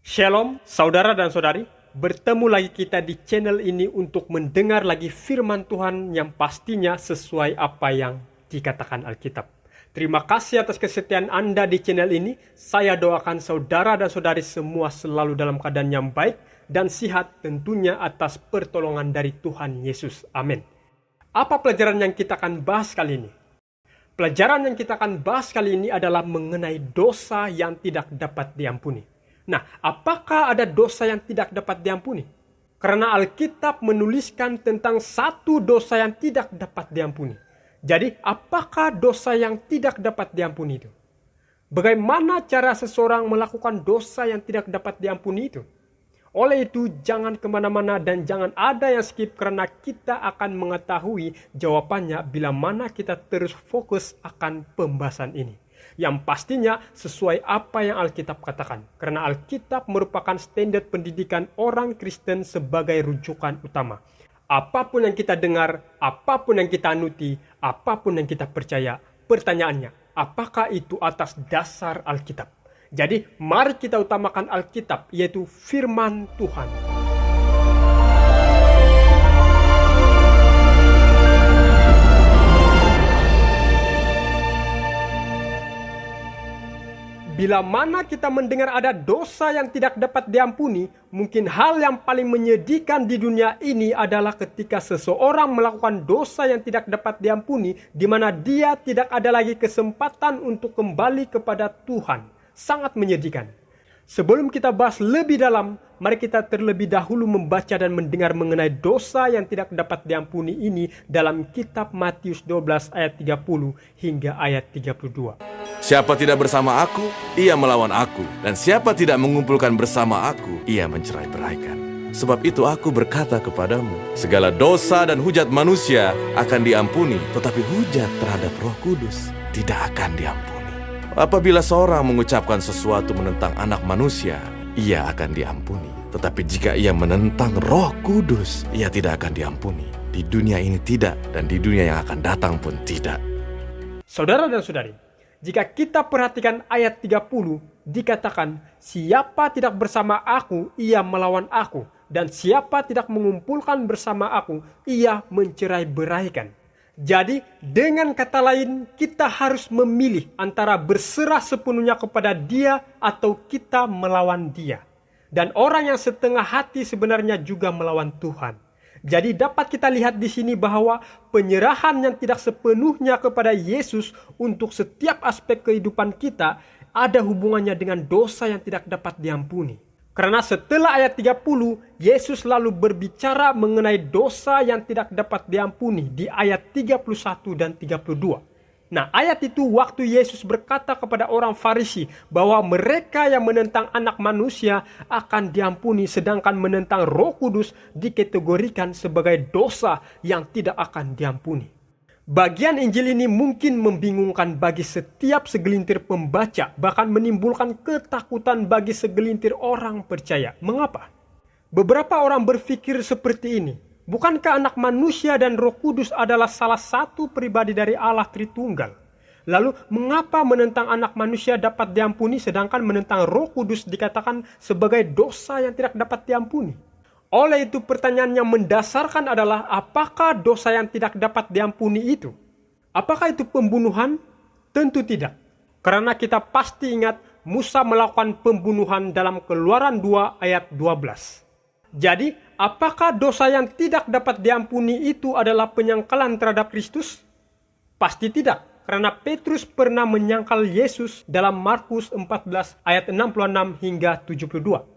Shalom, saudara dan saudari. Bertemu lagi kita di channel ini untuk mendengar lagi firman Tuhan yang pastinya sesuai apa yang dikatakan Alkitab. Terima kasih atas kesetiaan Anda di channel ini. Saya doakan saudara dan saudari semua selalu dalam keadaan yang baik dan sehat, tentunya atas pertolongan dari Tuhan Yesus. Amin. Apa pelajaran yang kita akan bahas kali ini? Pelajaran yang kita akan bahas kali ini adalah mengenai dosa yang tidak dapat diampuni. Nah, apakah ada dosa yang tidak dapat diampuni? Karena Alkitab menuliskan tentang satu dosa yang tidak dapat diampuni. Jadi, apakah dosa yang tidak dapat diampuni itu? Bagaimana cara seseorang melakukan dosa yang tidak dapat diampuni itu? Oleh itu, jangan kemana-mana dan jangan ada yang skip karena kita akan mengetahui jawabannya bila mana kita terus fokus akan pembahasan ini. Yang pastinya sesuai apa yang Alkitab katakan. Karena Alkitab merupakan standar pendidikan orang Kristen sebagai rujukan utama. Apapun yang kita dengar, apapun yang kita anuti, apapun yang kita percaya, pertanyaannya, apakah itu atas dasar Alkitab? Jadi, mari kita utamakan Alkitab, yaitu firman Tuhan. Bila mana kita mendengar ada dosa yang tidak dapat diampuni, mungkin hal yang paling menyedihkan di dunia ini adalah ketika seseorang melakukan dosa yang tidak dapat diampuni, di mana dia tidak ada lagi kesempatan untuk kembali kepada Tuhan. Sangat menyedihkan. Sebelum kita bahas lebih dalam, mari kita terlebih dahulu membaca dan mendengar mengenai dosa yang tidak dapat diampuni ini dalam kitab Matius 12 ayat 30 hingga ayat 32. Siapa tidak bersama aku, ia melawan aku. Dan siapa tidak mengumpulkan bersama aku, ia mencerai-beraikan. Sebab itu aku berkata kepadamu, segala dosa dan hujat manusia akan diampuni, tetapi hujat terhadap Roh Kudus tidak akan diampuni. Apabila seorang mengucapkan sesuatu menentang anak manusia, ia akan diampuni. Tetapi jika ia menentang Roh Kudus, ia tidak akan diampuni. Di dunia ini tidak, dan di dunia yang akan datang pun tidak. Saudara dan saudari, jika kita perhatikan ayat 30, dikatakan, siapa tidak bersama aku, ia melawan aku. Dan siapa tidak mengumpulkan bersama aku, ia mencerai-beraikan. Jadi, dengan kata lain, kita harus memilih antara berserah sepenuhnya kepada dia atau kita melawan dia. Dan orang yang setengah hati sebenarnya juga melawan Tuhan. Jadi dapat kita lihat di sini bahwa penyerahan yang tidak sepenuhnya kepada Yesus untuk setiap aspek kehidupan kita ada hubungannya dengan dosa yang tidak dapat diampuni. Karena setelah ayat 30, Yesus lalu berbicara mengenai dosa yang tidak dapat diampuni di ayat 31 dan 32. Nah, ayat itu waktu Yesus berkata kepada orang Farisi bahwa mereka yang menentang anak manusia akan diampuni, sedangkan menentang Roh Kudus dikategorikan sebagai dosa yang tidak akan diampuni. Bagian Injil ini mungkin membingungkan bagi setiap segelintir pembaca, bahkan menimbulkan ketakutan bagi segelintir orang percaya. Mengapa? Beberapa orang berpikir seperti ini. Bukankah anak manusia dan Roh Kudus adalah salah satu pribadi dari Allah Tritunggal? Lalu, mengapa menentang anak manusia dapat diampuni sedangkan menentang Roh Kudus dikatakan sebagai dosa yang tidak dapat diampuni? Oleh itu pertanyaan yang mendasarkan adalah apakah dosa yang tidak dapat diampuni itu? Apakah itu pembunuhan? Tentu tidak. Karena kita pasti ingat Musa melakukan pembunuhan dalam Keluaran 2 ayat 12. Jadi, apakah dosa yang tidak dapat diampuni itu adalah penyangkalan terhadap Kristus? Pasti tidak, karena Petrus pernah menyangkal Yesus dalam Markus 14 ayat 66 hingga 72.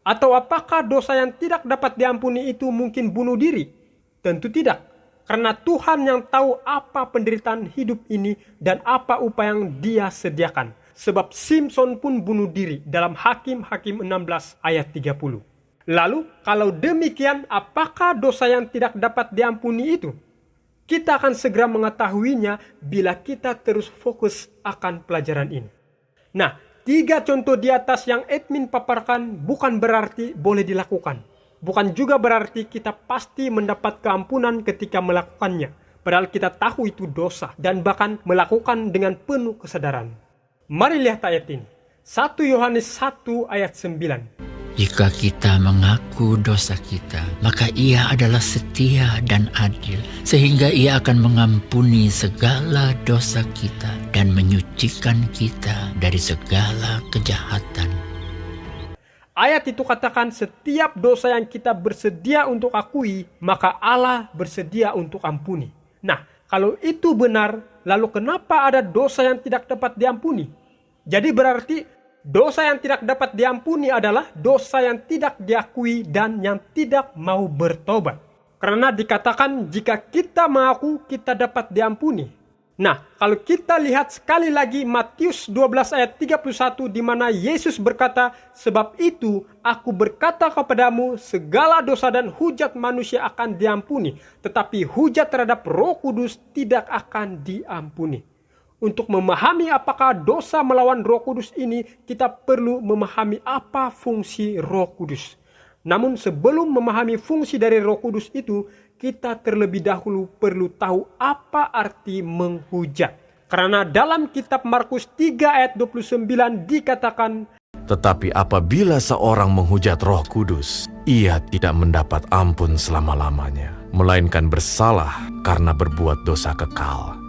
Atau apakah dosa yang tidak dapat diampuni itu mungkin bunuh diri? Tentu tidak, karena Tuhan yang tahu apa penderitaan hidup ini dan apa upaya yang dia sediakan. Sebab Simson pun bunuh diri dalam Hakim-Hakim 16 ayat 30. Lalu, kalau demikian, apakah dosa yang tidak dapat diampuni itu? Kita akan segera mengetahuinya bila kita terus fokus akan pelajaran ini. Nah, 3 contoh di atas yang admin paparkan bukan berarti boleh dilakukan. Bukan juga berarti kita pasti mendapat keampunan ketika melakukannya. Padahal kita tahu itu dosa dan bahkan melakukan dengan penuh kesadaran. Mari lihat ayat ini. 1 Yohanes 1 ayat 9. Jika kita mengaku dosa kita, maka Ia adalah setia dan adil, sehingga Ia akan mengampuni segala dosa kita dan menyucikan kita dari segala kejahatan. Ayat itu katakan setiap dosa yang kita bersedia untuk akui, maka Allah bersedia untuk ampuni. Nah, kalau itu benar, lalu kenapa ada dosa yang tidak dapat diampuni? Jadi berarti dosa yang tidak dapat diampuni adalah dosa yang tidak diakui dan yang tidak mau bertobat. Karena dikatakan jika kita mengaku, kita dapat diampuni. Nah, kalau kita lihat sekali lagi Matius 12 ayat 31 di mana Yesus berkata, "Sebab itu aku berkata kepadamu, segala dosa dan hujat manusia akan diampuni, tetapi hujat terhadap Roh Kudus tidak akan diampuni." Untuk memahami apakah dosa melawan Roh Kudus ini, kita perlu memahami apa fungsi Roh Kudus. Namun sebelum memahami fungsi dari Roh Kudus itu, kita terlebih dahulu perlu tahu apa arti menghujat. Karena dalam kitab Markus 3 ayat 29 dikatakan, Tetapi apabila seorang menghujat Roh Kudus, ia tidak mendapat ampun selama-lamanya, melainkan bersalah karena berbuat dosa kekal.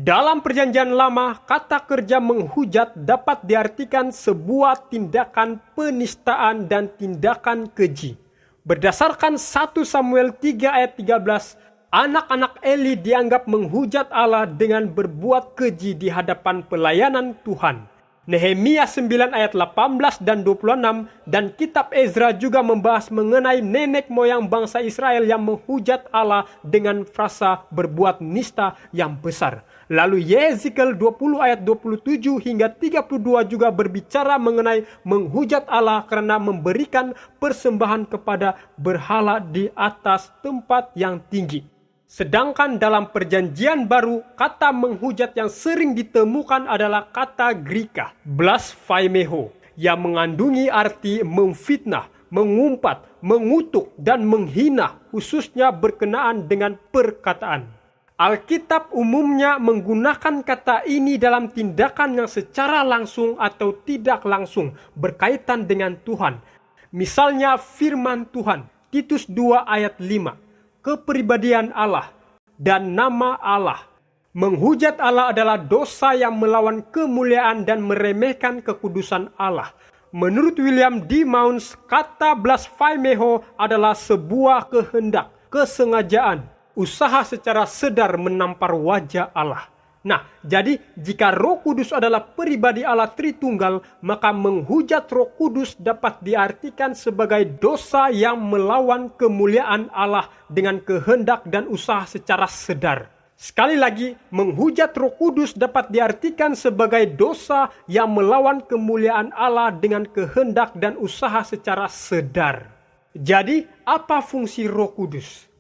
dalam perjanjian lama, kata kerja menghujat dapat diartikan sebuah tindakan penistaan dan tindakan keji. Berdasarkan 1 Samuel 3 ayat 13, anak-anak Eli dianggap menghujat Allah dengan berbuat keji di hadapan pelayanan Tuhan. Nehemia 9 ayat 18 dan 26 dan kitab Ezra juga membahas mengenai nenek moyang bangsa Israel yang menghujat Allah dengan frasa berbuat nista yang besar. Lalu Yeskiel 20 ayat 27 hingga 32 juga berbicara mengenai menghujat Allah karena memberikan persembahan kepada berhala di atas tempat yang tinggi. Sedangkan dalam perjanjian baru, kata menghujat yang sering ditemukan adalah kata Greka, blasphemeo, yang mengandungi arti memfitnah, mengumpat, mengutuk, dan menghina, khususnya berkenaan dengan perkataan. Alkitab umumnya menggunakan kata ini dalam tindakan yang secara langsung atau tidak langsung berkaitan dengan Tuhan. Misalnya firman Tuhan, Titus 2 ayat 5. Kepribadian Allah dan nama Allah. Menghujat Allah adalah dosa yang melawan kemuliaan dan meremehkan kekudusan Allah. Menurut William D. Mounce, kata blasphemeo adalah sebuah kehendak, kesengajaan, usaha secara sedar menampar wajah Allah. Nah, jadi jika Roh Kudus adalah pribadi Allah Tritunggal, maka menghujat Roh Kudus dapat diartikan sebagai dosa yang melawan kemuliaan Allah dengan kehendak dan usaha secara sedar. Sekali lagi, menghujat Roh Kudus dapat diartikan sebagai dosa yang melawan kemuliaan Allah dengan kehendak dan usaha secara sedar. Jadi, apa fungsi Roh Kudus?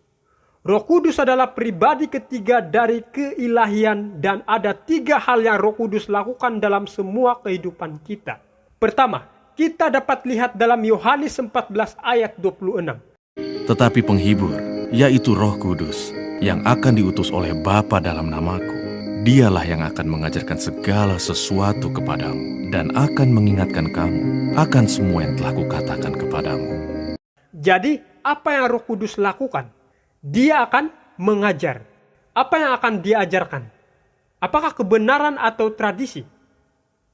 Roh Kudus adalah pribadi ketiga dari keilahian dan ada 3 hal yang Roh Kudus lakukan dalam semua kehidupan kita. Pertama, kita dapat lihat dalam Yohanes 14 ayat 26. Tetapi penghibur, yaitu Roh Kudus, yang akan diutus oleh Bapa dalam namaku, dialah yang akan mengajarkan segala sesuatu kepadamu dan akan mengingatkan kamu akan semua yang telah kukatakan kepadamu. Jadi, apa yang Roh Kudus lakukan? Dia akan mengajar. Apa yang akan diajarkan? Apakah kebenaran atau tradisi?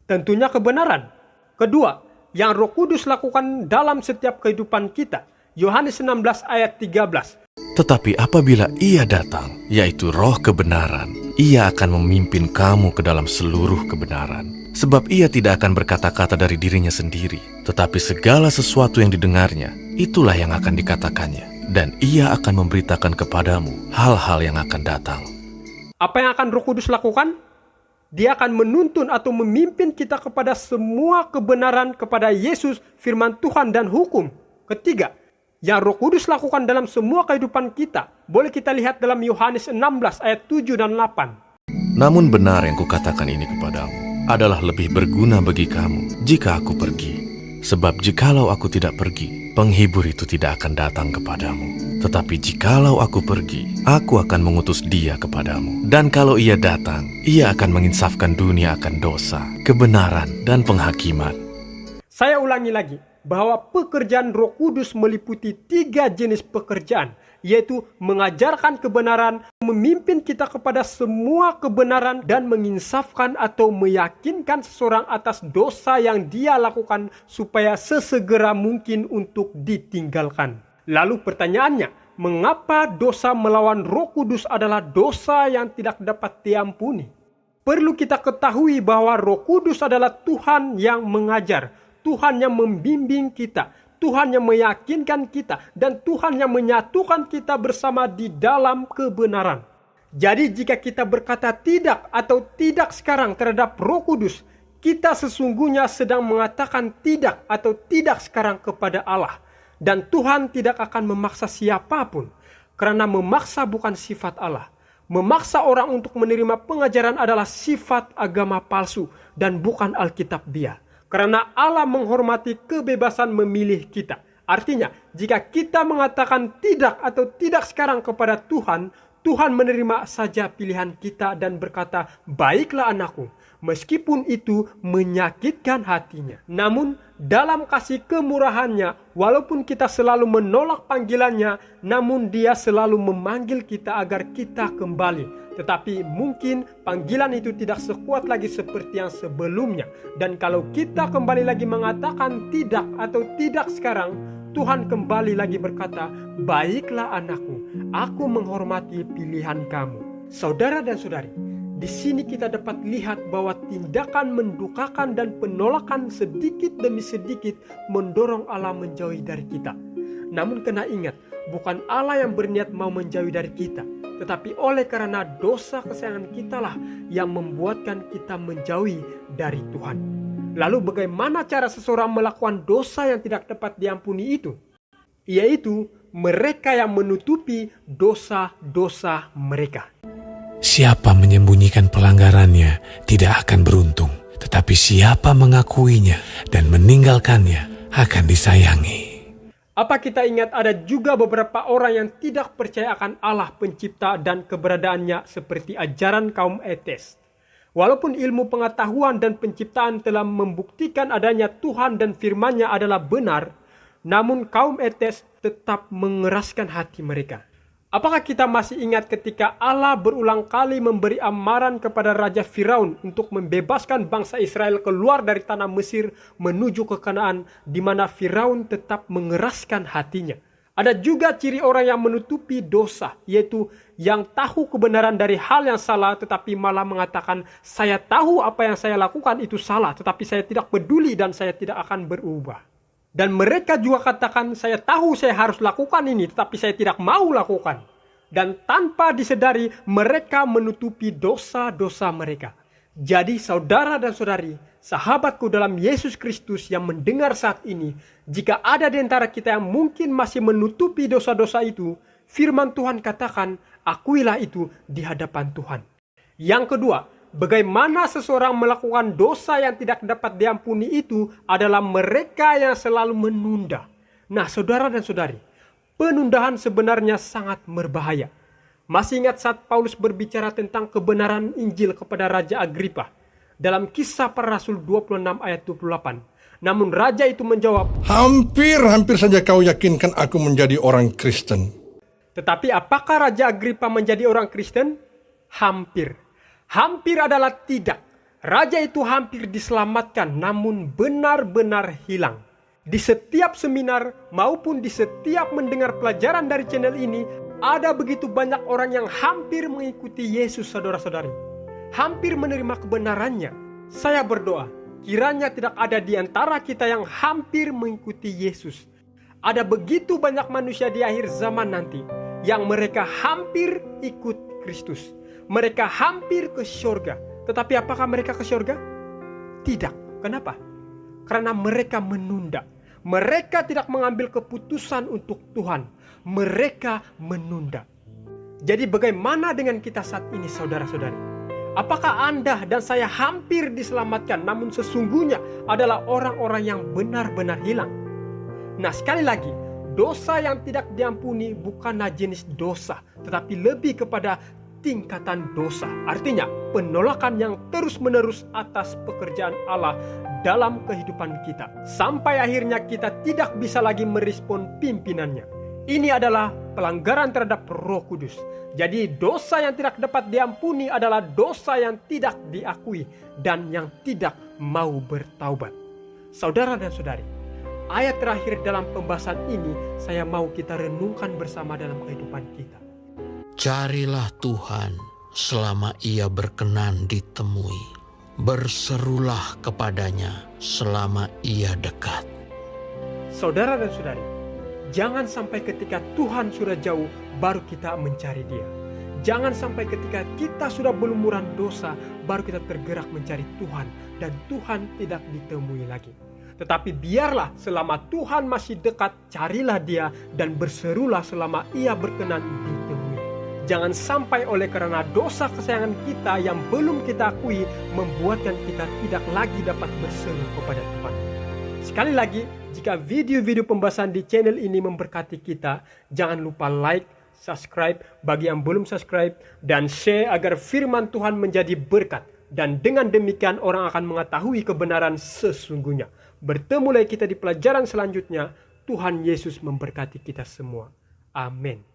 Tentunya kebenaran. Kedua, yang Roh Kudus lakukan dalam setiap kehidupan kita. Yohanes 16 ayat 13. Tetapi apabila ia datang, yaitu Roh kebenaran, ia akan memimpin kamu ke dalam seluruh kebenaran. Sebab ia tidak akan berkata-kata dari dirinya sendiri, tetapi segala sesuatu yang didengarnya, itulah yang akan dikatakannya. Dan ia akan memberitakan kepadamu hal-hal yang akan datang. Apa yang akan Roh Kudus lakukan? Dia akan menuntun atau memimpin kita kepada semua kebenaran, kepada Yesus, firman Tuhan, dan hukum. Ketiga, yang Roh Kudus lakukan dalam semua kehidupan kita, boleh kita lihat dalam Yohanes 16 ayat 7 dan 8. Namun benar yang kukatakan ini kepadamu adalah lebih berguna bagi kamu jika aku pergi. Sebab jikalau aku tidak pergi, penghibur itu tidak akan datang kepadamu. Tetapi jikalau aku pergi, aku akan mengutus dia kepadamu. Dan kalau ia datang, ia akan menginsafkan dunia akan dosa, kebenaran, dan penghakiman. Saya ulangi lagi, bahwa pekerjaan Roh Kudus meliputi 3 jenis pekerjaan, yaitu mengajarkan kebenaran, memimpin kita kepada semua kebenaran, dan menginsafkan atau meyakinkan seseorang atas dosa yang dia lakukan supaya sesegera mungkin untuk ditinggalkan. Lalu pertanyaannya, mengapa dosa melawan Roh Kudus adalah dosa yang tidak dapat diampuni? Perlu kita ketahui bahwa Roh Kudus adalah Tuhan yang mengajar, Tuhan yang membimbing kita, Tuhan yang meyakinkan kita, dan Tuhan yang menyatukan kita bersama di dalam kebenaran. Jadi jika kita berkata tidak atau tidak sekarang terhadap Roh Kudus, kita sesungguhnya sedang mengatakan tidak atau tidak sekarang kepada Allah. Dan Tuhan tidak akan memaksa siapapun, karena memaksa bukan sifat Allah. Memaksa orang untuk menerima pengajaran adalah sifat agama palsu dan bukan Alkitab Dia. Karena Allah menghormati kebebasan memilih kita. Artinya, jika kita mengatakan tidak atau tidak sekarang kepada Tuhan, Tuhan menerima saja pilihan kita dan berkata, "Baiklah anakku," meskipun itu menyakitkan hatinya. Namun, dalam kasih kemurahannya, walaupun kita selalu menolak panggilannya, namun Dia selalu memanggil kita agar kita kembali. Tetapi mungkin panggilan itu tidak sekuat lagi seperti yang sebelumnya. Dan kalau kita kembali lagi mengatakan tidak atau tidak sekarang, Tuhan kembali lagi berkata, "Baiklah anakku, aku menghormati pilihan kamu." Saudara dan saudari, di sini kita dapat lihat bahwa tindakan mendukakan dan penolakan sedikit demi sedikit mendorong Allah menjauhi dari kita. Namun kena ingat, bukan Allah yang berniat mau menjauhi dari kita, tetapi oleh karena dosa kesayangan kitalah yang membuatkan kita menjauhi dari Tuhan. Lalu bagaimana cara seseorang melakukan dosa yang tidak dapat diampuni itu? Yaitu mereka yang menutupi dosa-dosa mereka. Siapa menyembunyikan pelanggarannya tidak akan beruntung, tetapi siapa mengakuinya dan meninggalkannya akan disayangi. Apa kita ingat ada juga beberapa orang yang tidak percaya akan Allah pencipta dan keberadaannya seperti ajaran kaum Etes. Walaupun ilmu pengetahuan dan penciptaan telah membuktikan adanya Tuhan dan firman-Nya adalah benar, namun kaum Etes tetap mengeraskan hati mereka. Apakah kita masih ingat ketika Allah berulang kali memberi amaran kepada Raja Firaun untuk membebaskan bangsa Israel keluar dari tanah Mesir menuju ke Kanaan, di mana Firaun tetap mengeraskan hatinya? Ada juga ciri orang yang menutupi dosa, yaitu yang tahu kebenaran dari hal yang salah tetapi malah mengatakan, "Saya tahu apa yang saya lakukan itu salah, tetapi saya tidak peduli dan saya tidak akan berubah." Dan mereka juga katakan, "Saya tahu saya harus lakukan ini, tetapi saya tidak mau lakukan." Dan tanpa disadari, mereka menutupi dosa-dosa mereka. Jadi saudara dan saudari, sahabatku dalam Yesus Kristus yang mendengar saat ini, jika ada di antara kita yang mungkin masih menutupi dosa-dosa itu, firman Tuhan katakan, akuilah itu di hadapan Tuhan. Yang kedua, bagaimana seseorang melakukan dosa yang tidak dapat diampuni itu adalah mereka yang selalu menunda. Nah, saudara dan saudari, penundaan sebenarnya sangat berbahaya. Masih ingat saat Paulus berbicara tentang kebenaran Injil kepada Raja Agripa dalam Kisah Para Rasul 26 ayat 28. Namun raja itu menjawab, Hampir saja kau yakinkan aku menjadi orang Kristen. Tetapi apakah Raja Agripa menjadi orang Kristen? Hampir. Hampir adalah tidak. Raja itu hampir diselamatkan, namun benar-benar hilang. Di setiap seminar maupun di setiap mendengar pelajaran dari channel ini, ada begitu banyak orang yang hampir mengikuti Yesus, saudara-saudari. Hampir menerima kebenarannya. Saya berdoa, kiranya tidak ada di antara kita yang hampir mengikuti Yesus. Ada begitu banyak manusia di akhir zaman nanti yang mereka hampir ikut Kristus. Mereka hampir ke surga. Tetapi apakah mereka ke surga? Tidak. Kenapa? Karena mereka menunda. Mereka tidak mengambil keputusan untuk Tuhan. Mereka menunda. Jadi bagaimana dengan kita saat ini, saudara-saudari? Apakah Anda dan saya hampir diselamatkan, namun sesungguhnya adalah orang-orang yang benar-benar hilang? Nah, sekali lagi, dosa yang tidak diampuni bukanlah jenis dosa, tetapi lebih kepada tingkatan dosa. Artinya penolakan yang terus-menerus atas pekerjaan Allah dalam kehidupan kita. Sampai akhirnya kita tidak bisa lagi merespon pimpinannya. Ini adalah pelanggaran terhadap Roh Kudus. Jadi dosa yang tidak dapat diampuni adalah dosa yang tidak diakui dan yang tidak mau bertaubat. Saudara dan saudari, ayat terakhir dalam pembahasan ini saya mau kita renungkan bersama dalam kehidupan kita. Carilah Tuhan selama Ia berkenan ditemui. Berserulah kepadanya selama Ia dekat. Saudara dan saudari, jangan sampai ketika Tuhan sudah jauh baru kita mencari Dia. Jangan sampai ketika kita sudah berlumuran dosa baru kita tergerak mencari Tuhan dan Tuhan tidak ditemui lagi. Tetapi biarlah selama Tuhan masih dekat, carilah Dia dan berserulah selama Ia berkenan ditemui. Jangan sampai oleh karena dosa kesayangan kita yang belum kita akui membuatkan kita tidak lagi dapat berseru kepada Tuhan. Sekali lagi, jika video-video pembahasan di channel ini memberkati kita, jangan lupa like, subscribe bagi yang belum subscribe, dan share agar firman Tuhan menjadi berkat. Dan dengan demikian orang akan mengetahui kebenaran sesungguhnya. Bertemu lagi kita di pelajaran selanjutnya. Tuhan Yesus memberkati kita semua. Amin.